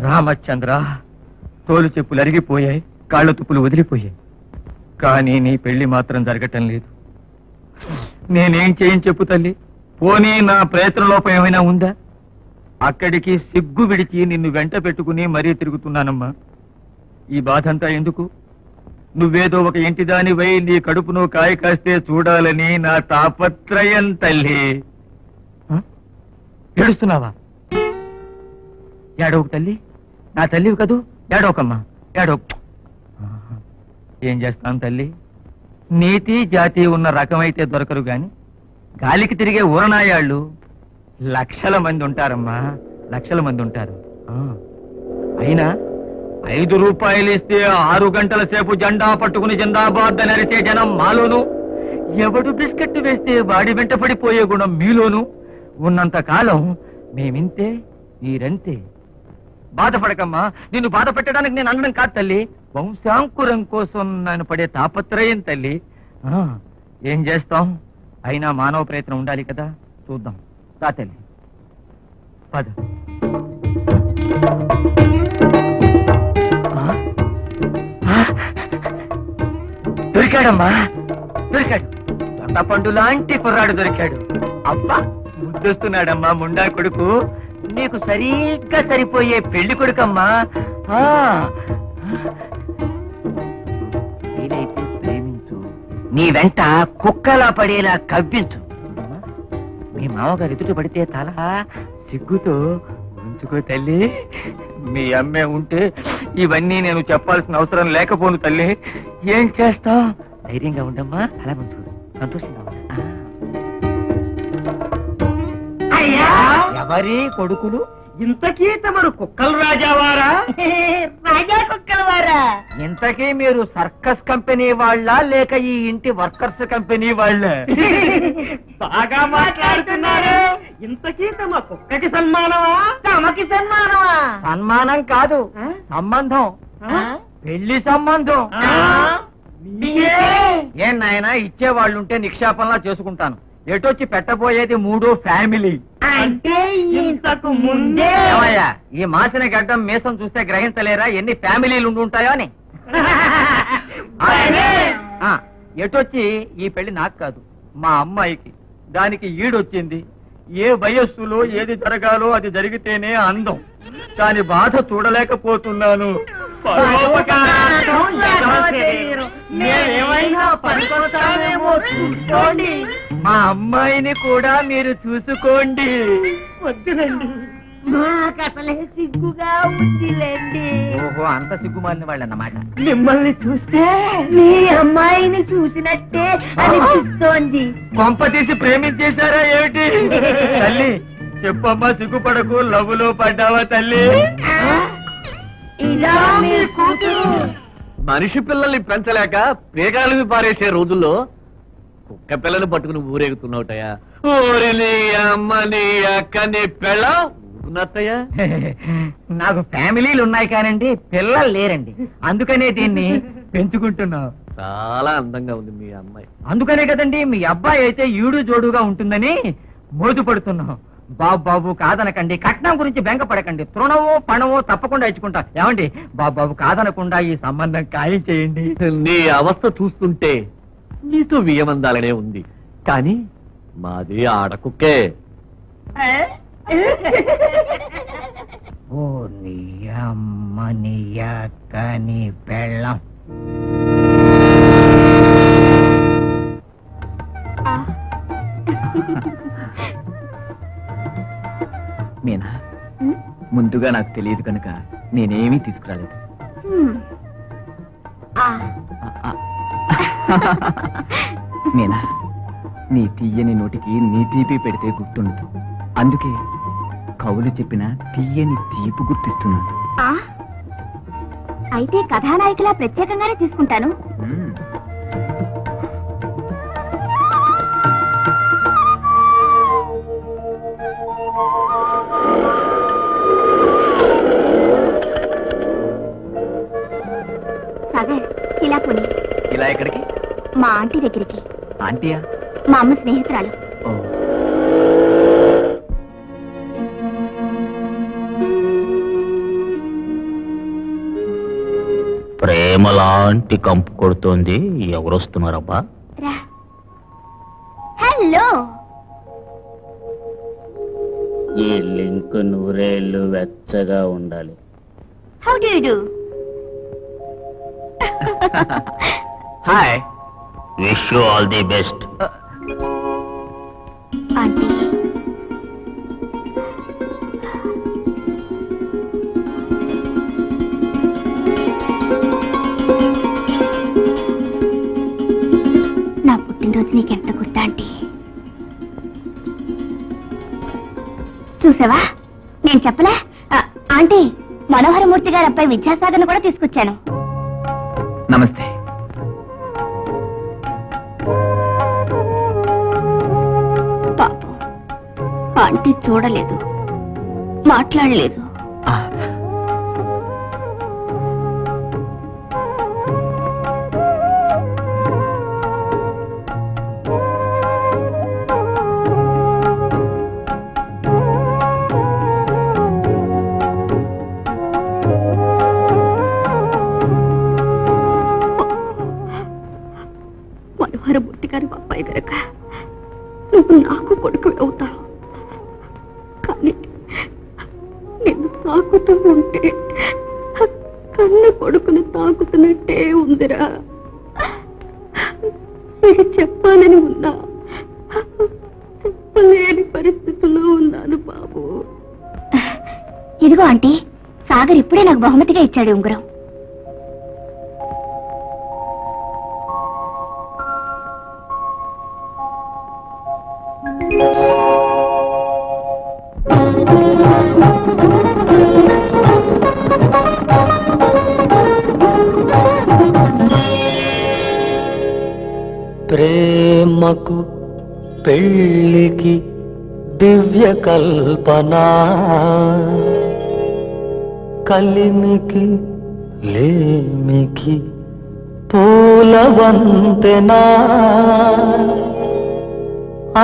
రామచంద్ర, తోలు చెప్పులు అరిగిపోయాయి, కాళ్ళు తుప్పులు వదిలిపోయాయి. కానీ నీ పెళ్లి మాత్రం జరగటం లేదు. నేనేం చేయని చెప్పు తల్లి. పోనీ నా ప్రయత్నలోపం ఏమైనా ఉందా? అక్కడికి సిగ్గు విడిచి నిన్ను వెంట పెట్టుకుని మరీ తిరుగుతున్నానమ్మా. ఈ బాధంతా ఎందుకు? నువ్వేదో ఒక ఇంటిదాని వై నీ కడుపును కాయ కాస్తే చూడాలని నా తాపత్రయం తల్లి. ఏడుస్తున్నావా? ఏడవకు తల్లి, నా తల్లివి కదూ. ఏడవకమ్మా, ఏడవకు. ఏం చేస్తాను తల్లి, నీతి జాతి ఉన్న రకమైతే దొరకరు గాని గాలికి తిరిగే ఊరనాయాళ్ళు లక్షల మంది ఉంటారమ్మా, లక్షల మంది ఉంటారు. అయినా 5 రూపాయలు ఇస్తే 6 గంటల సేపు జెండా పట్టుకుని జిందాబాద్ అని అరిచే జనం మాలోను, ఎవడు బిస్కెట్ వేస్తే వాడి వెంట పడిపోయే గుణం మీలోను ఉన్నంత కాలం మేమింతే, మీరంతే. బాధపడకమ్మా, నిన్ను బాధ పెట్టడానికి నేను అనడం కాదు తల్లి. వంశాంకురం కోసం నేను పడే తాపత్రయం తల్లి. ఏం చేస్తాం, అయినా మానవ ప్రయత్నం ఉండాలి కదా. చూద్దాం రా తల్లి, పద. దొరికాడమ్మా, దొరికాడు. దొండపండు లాంటి కుర్రాడు దొరికాడు. అబ్బా, ముద్దొస్తున్నాడమ్మా ముండా కొడుకు. నీకు సరిగ్గా సరిపోయే పెళ్లి కొడుకమ్మా. వీలైతే ప్రేమించు, నీ వెంట కుక్కలా పడేలా కవ్వించు. మీ మామగారు ఎదుట పడితే తల సిగ్గుతో ఉంచుకో తల్లి. మీ అమ్మే ఉంటే ఇవన్నీ నేను చెప్పాల్సిన అవసరం లేకపోను తల్లి. ఏం చేస్తావు? ధైర్యంగా ఉండమ్మా, అలా ఉంచు, సంతోషంగా ఉండు. ఎవరి కొడుకులు? ఇంతకీ తమరు కుక్కలు రాజావారా? రాజా కుక్కల వారా? ఇంతకీ మీరు సర్కస్ కంపెనీ వాళ్ళ లేక ఈ ఇంటి వర్కర్స్ కంపెనీ వాళ్ళ? బాగా మాట్లాడుతున్నారు. ఇంతకీ తమ కుక్కకి సన్మానమా? తమకి సన్మానమా? సన్మానం కాదు, సంబంధం, పెళ్లి సంబంధం. ఏం నాయనా, ఇచ్చేవాళ్ళుంటే నిక్షేపంలా చేసుకుంటాను. ఎటొచ్చి పెట్టబోయేది 3 ఫ్యామిలీ. అంటే ఇంతకు ముందే ఏమయ్యా, ఈ మాసిన గడ్డం మీసం చూస్తే గ్రహించలేరా ఎన్ని ఫ్యామిలీలు ఉండుంటాయో అని? ఎటొచ్చి ఈ పెళ్లి నాకు కాదు, మా అమ్మాయికి. దానికి ఈడొచ్చింది. ఏ వయస్సులో ఏది జరగాలో అది జరిగితేనే అందం. దాని బాధ చూడలేకపోతున్నాను. మా అమ్మాయిని కూడా మీరు చూసుకోండి. వద్దులండి, మాకు అసలే సిగ్గుగా ఉందిలేండి. ఓహో, అంత సిగ్గుమాలిన వాళ్ళన్నమాట. మిమ్మల్ని చూస్తే మీ అమ్మాయిని చూసినట్టే అనిపిస్తోంది. కొంప తీసి ప్రేమించేశారా ఏమిటి? తల్లి చెప్పమ్మా, సిగ్గుపడకు. లవ్వులో పడ్డావా తల్లి? ఇలా మీ కూతురు మనిషి పిల్లల్ని పెంచలేక పేగాలని పారేసే రోజుల్లో కుక్క పిల్లలు పట్టుకుని ఊరేగుతున్నావుటయా. ఊరి నీ అమ్మ నీ అక్క నీ పెళ్ళత్తయ్యా. నాకు ఫ్యామిలీలు ఉన్నాయి కానండి, పిల్లలు లేరండి. అందుకనే దీన్ని పెంచుకుంటున్నా. చాలా అందంగా ఉంది మీ అమ్మాయి. అందుకనే కదండి మీ అబ్బాయి అయితే ఈడు జోడుగా ఉంటుందని మోజు పడుతున్నాం. బాబు బాబు కాదనకండి, కట్నం గురించి బెంగ పడకండి. తృణమో పణమో తప్పకుండా ఇచ్చుకుంటా. ఏమండి, బాబు బాబు కాదనకుండా ఈ సంబంధం ఖాయం చేయండి. నీ అవస్థ చూస్తుంటే నీతో వియమందాలనే ఉంది, కానీ మాది ఆడకుక్కే. ఓ నీ అమ్మ నీ అక్క నీ పెళ్ళం. మీనా, ముందుగా నాకు తెలియదు కనుక నేనేమీ తీసుకురాలేదు. మీనా, నీ తీయని నోటికి నీ తీపి పెడితే గుర్తుండదు. అందుకే కవులు చెప్పిన తీయని తీపి గుర్తిస్తున్నాను. అయితే కథానాయకులా ప్రత్యేకంగానే తీసుకుంటాను. సాగర్, ఇలా పోనీ. ఇలా ఎక్కడికి? మా ఆంటీ దగ్గరికి. ఆంటీయా? మా అమ్మ స్నేహితురాలు. ప్రేమలాంటి కంపు కొడుతోంది. ఎవరొస్తున్నారబ్బా? హలో. ఈ లింక్ నూరేళ్ళు వెచ్చగా ఉండాలి. How do you do? Hi. Wish you all the best. Aunty, నా పుట్టినరోజు నీకెంత గుర్తా ఆంటీ? చూసావా, నేను చెప్పలే ఆంటీ, మనోహరమూర్తి గారి అబ్బాయి విద్యాసాగర్ను కూడా తీసుకొచ్చాను. నమస్తే. పాపం ఆంటీ చూడలేదు, మాట్లాడలేదు. మనోహరమూర్తి గారి అబ్బాయి గనక నువ్వు నాకు కొడుకు అవుతావు, కానీ నిన్ను తాకుతూ ఉంటే కన్న కొడుకును తాకుతున్నట్టే ఉందిరా. ఇది చెప్పాలని ఉన్నా చెప్పలేని పరిస్థితుల్లో ఉన్నాను బాబు. ఇదిగో ఆంటీ, సాగర్ ఇప్పుడే నాకు బహుమతిగా ఇచ్చాడు ఉంగరం. ప్రేమకు పెళ్ళికి దివ్య కల్పన, కలిమికి లేమికి పూలవంతెనా,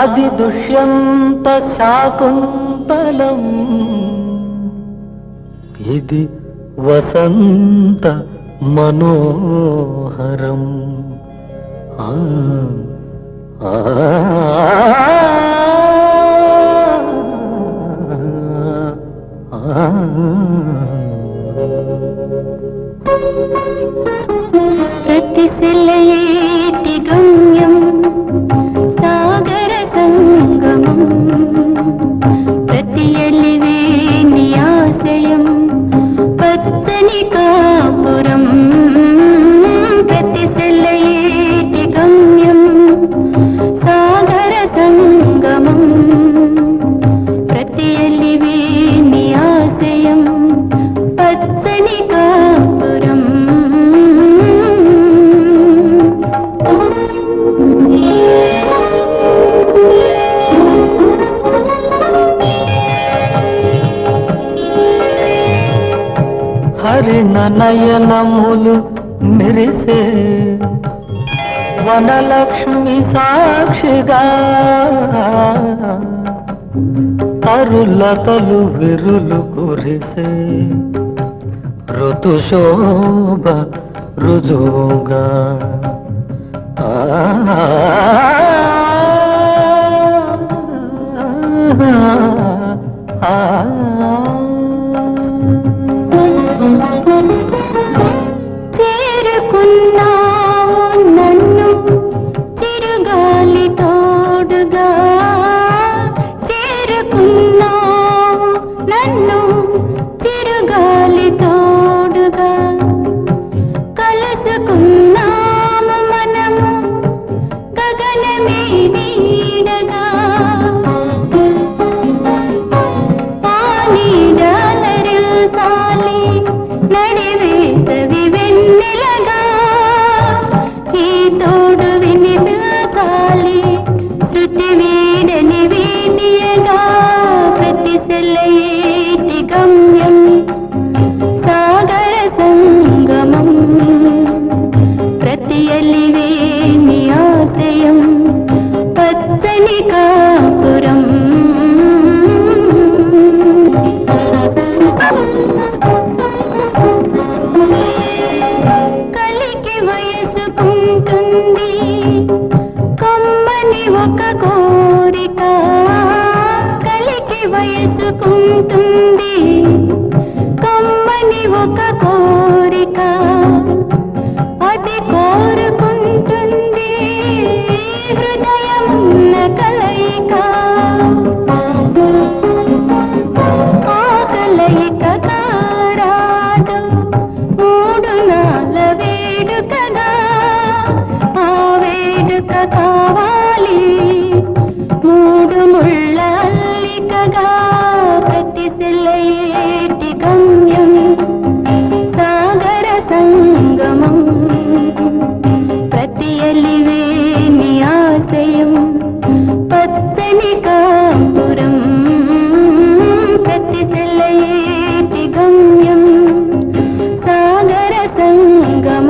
అది దుష్యంత శాకుంతలం, ఇది వసంత మనోహరం. ప్రతి సెలయేటి గమ్యం సాగర సంగమం, ప్రతి ఎలివేని ఆశయం పచ్చని కాపురం. ప్రతి సెలయేటి గమ్యం సాగర సంగమం, ప్రతి ఎలివేని ఆశయం పచ్చని కాపురం. హరిణ నయనములు మెరిసే వనలక్ష్మి సాక్షిగా, తరులతలు విరులు కురిసే ఋతుశోభ రుజువుగా. చేరుకున్నావు నన్ను చిరుగాలి తోడుగా, చేరుకున్నావు నన్ను చిరుగాలి తోడుగా, కలుసుకున్నాము మనము గగనమే నీడగా.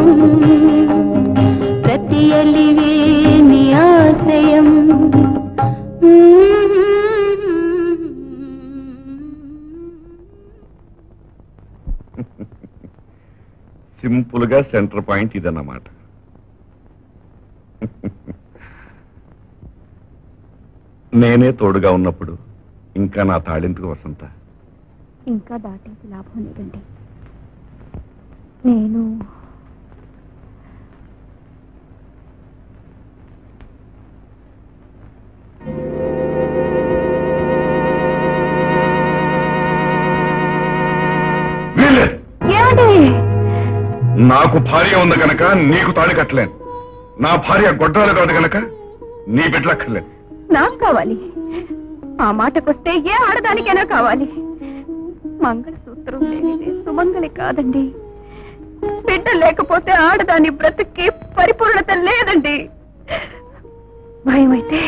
దాహం ప్రతి అలివే నీ ఆశయం సింపుల్ గా సెంటర్ పాయింట్ ఇదన్నమాట. నేనే తోడుగా ఉన్నప్పుడు ఇంకా నా తాళింపుకు వసంత. ఇంకా దాటేసి లాభం లేదండి. నేను నాకు భార్య ఉంది కనుక నీకు తాళి కట్టలేను. నా భార్య గొడ్రాలు కాదు కనుక నీ బిడ్డలక్కర్లేదు. నాకు కావాలి. ఆ మాటకొస్తే ఏ ఆడదానికైనా కావాలి. మంగళసూత్రం లేనిదే సుమంగళి కాదండి. బిడ్డ లేకపోతే ఆడదాని బ్రతుక్కి పరిపూర్ణత లేదండి. భయమైతే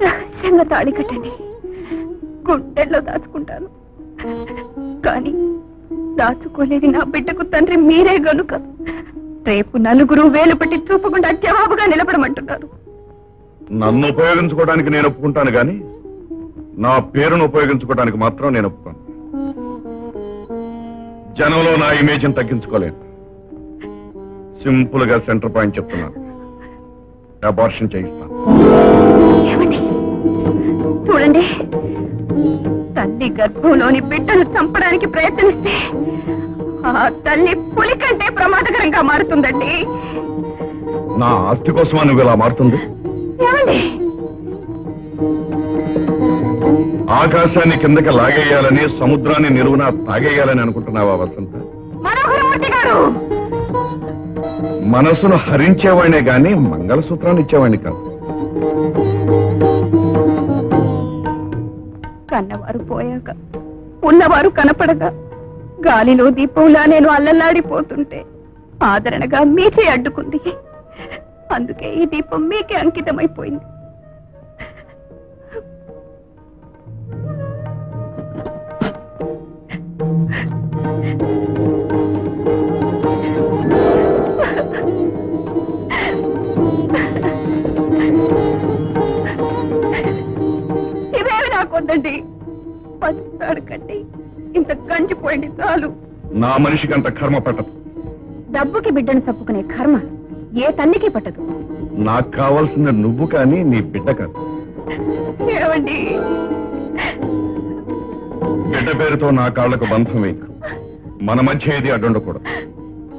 రహస్యంగా తాళి కట్టండి. గుండెల్లో దాచుకుంటాను. కానీ దాచుకోలేది నా బిడ్డకు తండ్రి మీరే గనుక రేపు నలుగురు వేలు పెట్టి చూపకుండా జవాబుగా నిలబడమంటున్నారు. నన్ను ఉపయోగించుకోవడానికి నేను ఒప్పుకుంటాను కానీ నా పేరును ఉపయోగించుకోవడానికి మాత్రం నేను ఒప్పుకోను. జనంలో నా ఇమేజ్ని తగ్గించుకోలేను. సింపుల్ గా సెంటర్ పాయింట్ చెప్తున్నాను. అబార్షన్ చేయిస్తాను. చూడండి, తల్లి గర్భంలోని బిడ్డను చంపడానికి ప్రయత్నిస్తే ఆ తల్లి పులి కంటే ప్రమాదకరంగా మారుతుందండి. నా ఆస్తి కోసమా నువ్వు ఇలా మారుతుంది? ఏమండి, ఆకాశాన్ని కిందకి లాగేయాలని, సముద్రాన్ని నిలువునా తాగేయాలని అనుకుంటున్నావా వసంత? మనోహరమూర్తి గారు, మనసును హరించేవాడినే గాని మంగళసూత్రాన్ని ఇచ్చేవాడిని కాదు. కన్నవారు పోయాక ఉన్నవారు కనపడగా గాలిలో దీపంలా నేను అల్లల్లాడిపోతుంటే ఆదరణగా మీకే అడ్డుకుంది. అందుకే ఈ దీపం మీకే అంకితమైపోయింది. ఇవేమి నాకొద్దండి. పసిస్తాడు కండి ఇంత గంజిపోయింది చాలు. నా మనిషికి అంత కర్మ పట్టదు. డబ్బుకి బిడ్డను తప్పుకునే కర్మ ఏ తల్లికి పట్టదు. నాకు కావాల్సింది నువ్వు కానీ నీ బిడ్డ కాదు. ఏమండి, బిడ్డ పేరుతో నా కాళ్లకు బంధం వేయకు. మన మధ్య ఏది అడ్డుండకూడదు.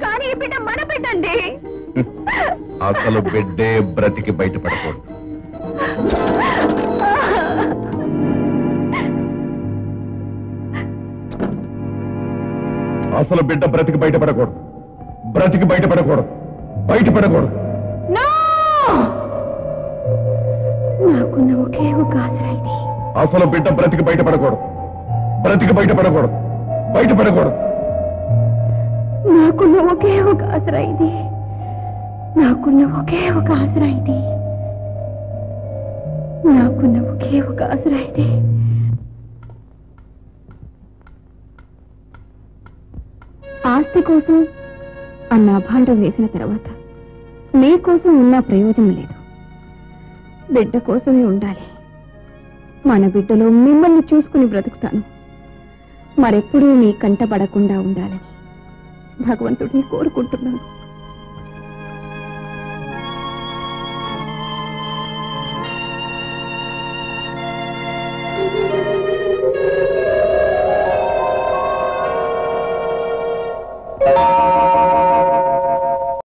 కానీ ఈ బిడ్డ మన బిడ్డండి. అసలు బిడ్డే బ్రతికి బయటపడకూడదు. అసలు బిడ్డ బ్రతికి బయటపడకూడదు. బ్రతికి బయటపడకూడదు. బయటపడకూడదు. నాకున్న ఒకే ఒక ఆశ ఇది. అసలు బిడ్డ బ్రతికి బయటపడకూడదు. బ్రతికి బయటపడకూడదు. బయటపడకూడదు. నాకున్న ఒకే ఒక ఆసరా ఇది. నాకున్న ఒకే ఒక ఆసరా ఇది. నాకున్న ఒకే ఒక ఆసరా ఇది. ఆస్తి కోసం అన్న అభాండం వేసిన తర్వాత మీకోసం ఉన్న ప్రయోజనం లేదు. బిడ్డ కోసమే ఉండాలి. మన బిడ్డలో మిమ్మల్ని చూసుకుని బ్రతుకుతాను. మరెప్పుడూ మీ కంటపడకుండా ఉండాలని భగవంతుడిని కోరుకుంటున్నాను.